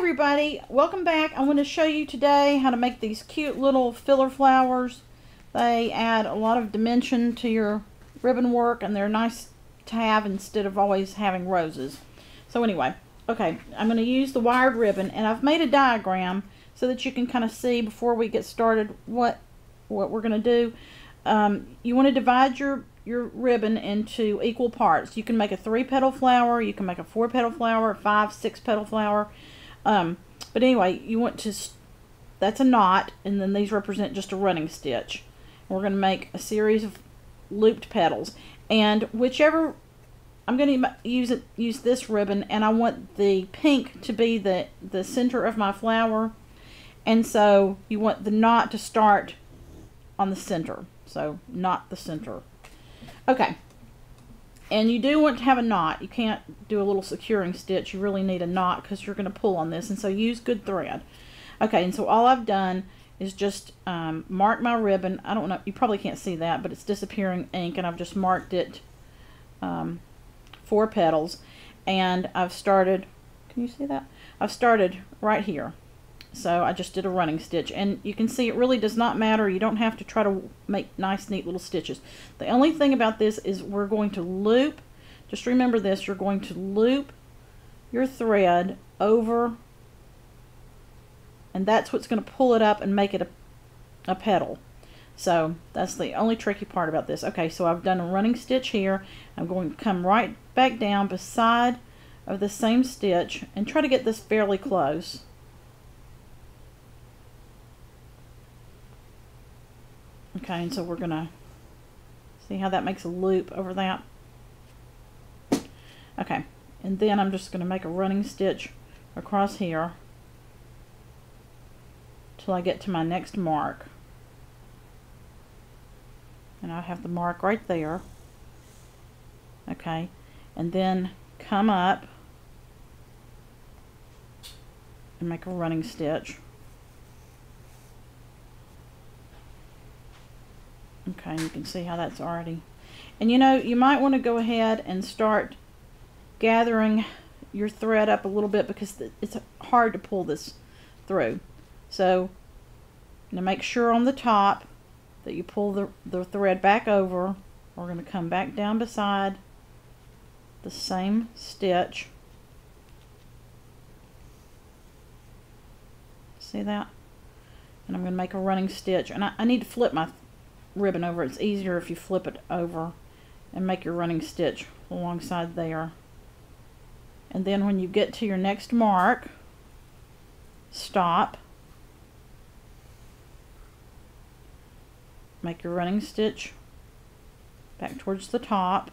everybody, welcome back. I'm going to show you today how to make these cute little filler flowers. They add a lot of dimension to your ribbon work and they're nice to have instead of always having roses. So anyway, okay, I'm going to use the wired ribbon, and I've made a diagram so that you can kind of see before we get started what we're going to do. You want to divide your ribbon into equal parts. You can make a 3-petal flower, you can make a 4-petal flower, a 5, 6-petal flower. But anyway, you want to, that's a knot, and then these represent just a running stitch. We're going to make a series of looped petals, and whichever, I'm going to use this ribbon, and I want the pink to be the center of my flower, and so you want the knot to start on the center, so not the center. Okay, and you do want to have a knot. You can't do a little securing stitch. You really need a knot because you're going to pull on this, and so use good thread. Okay, and so all I've done is just mark my ribbon. I don't know, you probably can't see that, but it's disappearing ink, and I've just marked it 4 petals, and I've started, can you see that? I've started right here. So I just did a running stitch, and you can see it really does not matter. You don't have to try to make nice, neat little stitches. The only thing about this is we're going to loop, just remember this, you're going to loop your thread over, and that's what's going to pull it up and make it a petal. So that's the only tricky part about this. Okay, so I've done a running stitch here. I'm going to come right back down beside of the same stitch and try to get this fairly close. Okay, and so we're gonna see how that makes a loop over that. Okay, and then I'm just gonna make a running stitch across here till I get to my next mark. And I have the mark right there. Okay, and then come up and make a running stitch. Okay, you can see how that's already, and you know, you might want to go ahead and start gathering your thread up a little bit because it's hard to pull this through. So now make sure on the top that you pull the thread back over. We're going to come back down beside the same stitch. See that? And I'm going to make a running stitch, and I need to flip my ribbon over. It's easier if you flip it over and make your running stitch alongside there. And then when you get to your next mark, stop, make your running stitch back towards the top,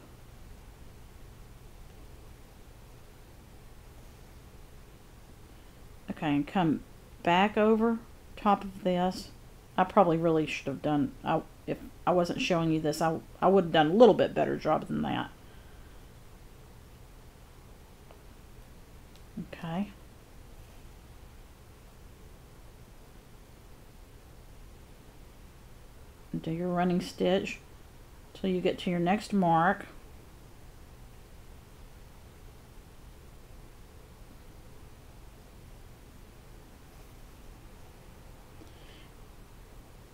okay, and come back over top of this. I probably really should have done, if I wasn't showing you this, I would have done a little bit better job than that. Okay. And do your running stitch till you get to your next mark.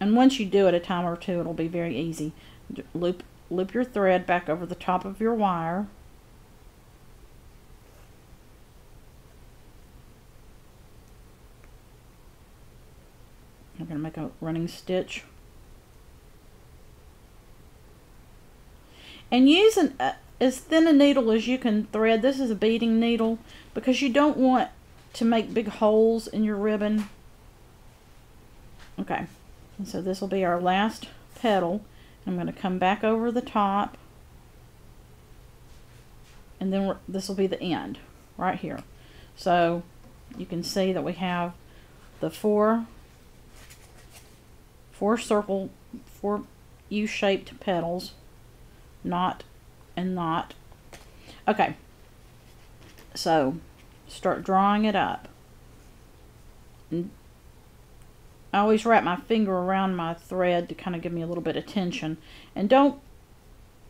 And once you do it a time or two, it'll be very easy. Loop your thread back over the top of your wire. I'm going to make a running stitch. And use as thin a needle as you can thread. This is a beading needle because you don't want to make big holes in your ribbon. Okay. And so this will be our last petal. I'm going to come back over the top, and then this will be the end right here. So you can see that we have the four U-shaped petals, knot and knot. Okay, so start drawing it up. And I always wrap my finger around my thread to kind of give me a little bit of tension. And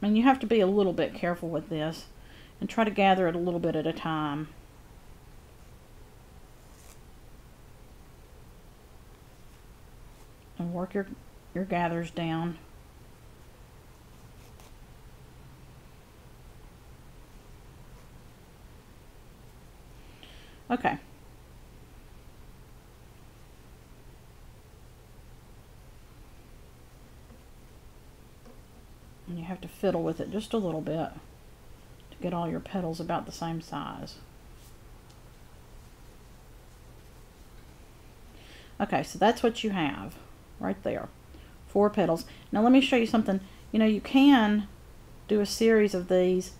you have to be a little bit careful with this and try to gather it a little bit at a time. and work your gathers down. Okay. And you have to fiddle with it just a little bit to get all your petals about the same size. Okay, so that's what you have right there. 4 petals. Now let me show you something. You know, you can do a series of these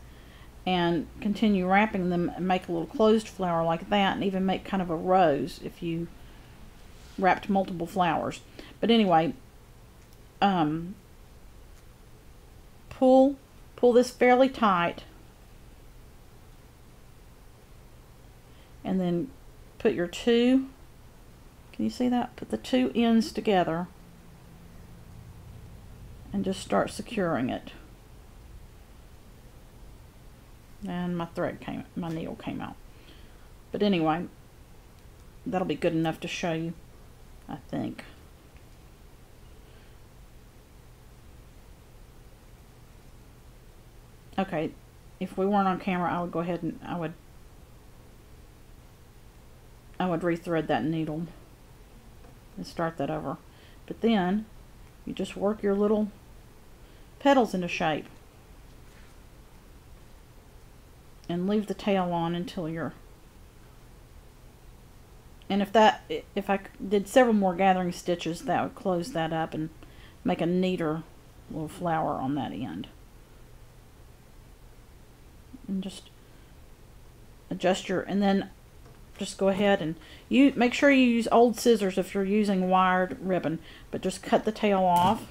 and continue wrapping them and make a little closed flower like that, and even make kind of a rose if you wrapped multiple flowers. But anyway, pull this fairly tight, and then put your 2, can you see that? Put the 2 ends together and just start securing it. And my needle came out. But anyway, that'll be good enough to show you, I think. Okay, if we weren't on camera, I would go ahead and I would rethread that needle and start that over. But then you just work your little petals into shape and leave the tail on until you're, and if I did several more gathering stitches, that would close that up and make a neater little flower on that end. And just adjust your, and then just go ahead and make sure you use old scissors if you're using wired ribbon, but just cut the tail off,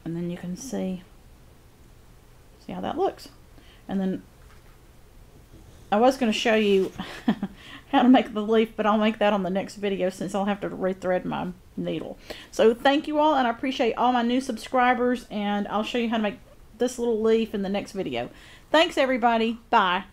and then you can see how that looks. And then I was going to show you how to make the leaf, but I'll make that on the next video since I'll have to rethread my needle. So thank you all, and I appreciate all my new subscribers, and I'll show you how to make this little leaf in the next video. Thanks everybody. Bye.